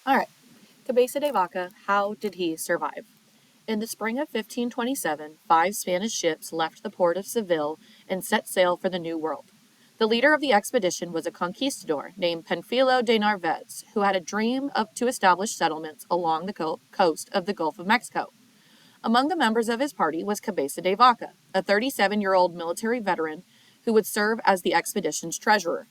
All right, Cabeza de Vaca, how did he survive? In the spring of 1527, 5 Spanish ships left the port of Seville and set sail for the New World. The leader of the expedition was a conquistador named Panfilo de Narvaez, who had a dream to establish settlements along the coast of the Gulf of Mexico. Among the members of his party was Cabeza de Vaca, a 37-year-old military veteran who would serve as the expedition's treasurer.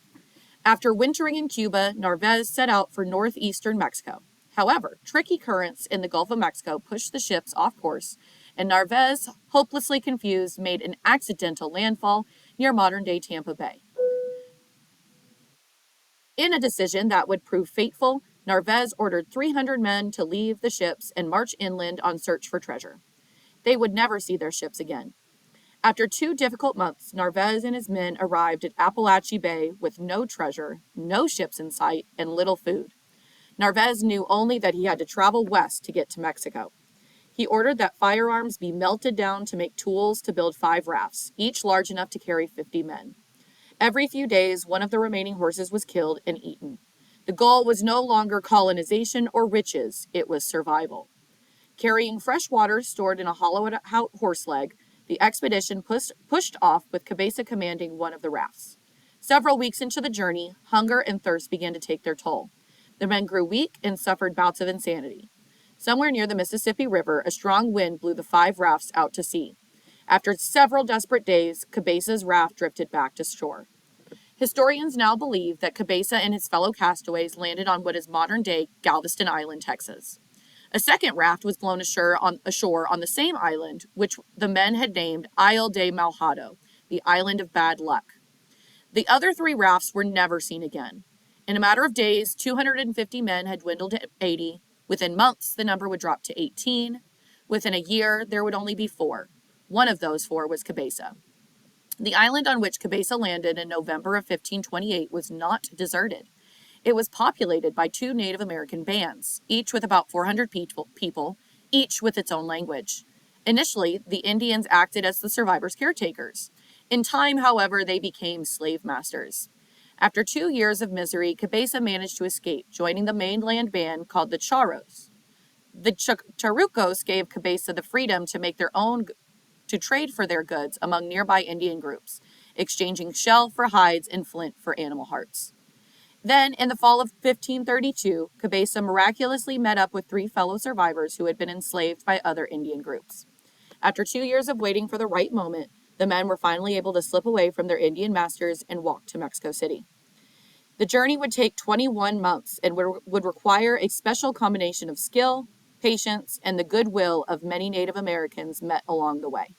After wintering in Cuba, Narvaez set out for northeastern Mexico. However, tricky currents in the Gulf of Mexico pushed the ships off course, and Narvaez, hopelessly confused, made an accidental landfall near modern-day Tampa Bay. In a decision that would prove fateful, Narvaez ordered 300 men to leave the ships and march inland on search for treasure. They would never see their ships again. After 2 difficult months, Narvaez and his men arrived at Apalachee Bay with no treasure, no ships in sight, and little food. Narvaez knew only that he had to travel west to get to Mexico. He ordered that firearms be melted down to make tools to build 5 rafts, each large enough to carry 50 men. Every few days, one of the remaining horses was killed and eaten. The goal was no longer colonization or riches, it was survival. Carrying fresh water stored in a hollowed out horse leg, the expedition pushed off with Cabeza commanding one of the rafts. Several weeks into the journey, hunger and thirst began to take their toll. The men grew weak and suffered bouts of insanity. Somewhere near the Mississippi River, a strong wind blew the 5 rafts out to sea. After several desperate days, Cabeza's raft drifted back to shore. Historians now believe that Cabeza and his fellow castaways landed on what is modern-day Galveston Island, Texas. A second raft was blown ashore on the same island, which the men had named Isle de Malhado, the island of bad luck. The other 3 rafts were never seen again. In a matter of days, 250 men had dwindled to 80. Within months, the number would drop to 18. Within a year, there would only be 4. One of those 4 was Cabeza. The island on which Cabeza landed in November of 1528 was not deserted. It was populated by 2 Native American bands, each with about 400 people, each with its own language. Initially, the Indians acted as the survivors' caretakers. In time, however, they became slave masters. After 2 years of misery, Cabeza managed to escape, joining the mainland band called the Charros. The Charucos gave Cabeza the freedom to trade for their goods among nearby Indian groups, exchanging shell for hides and flint for animal hearts. Then, in the fall of 1532, Cabeza miraculously met up with 3 fellow survivors who had been enslaved by other Indian groups. After 2 years of waiting for the right moment, the men were finally able to slip away from their Indian masters and walk to Mexico City. The journey would take 21 months and would require a special combination of skill, patience, and the goodwill of many Native Americans met along the way.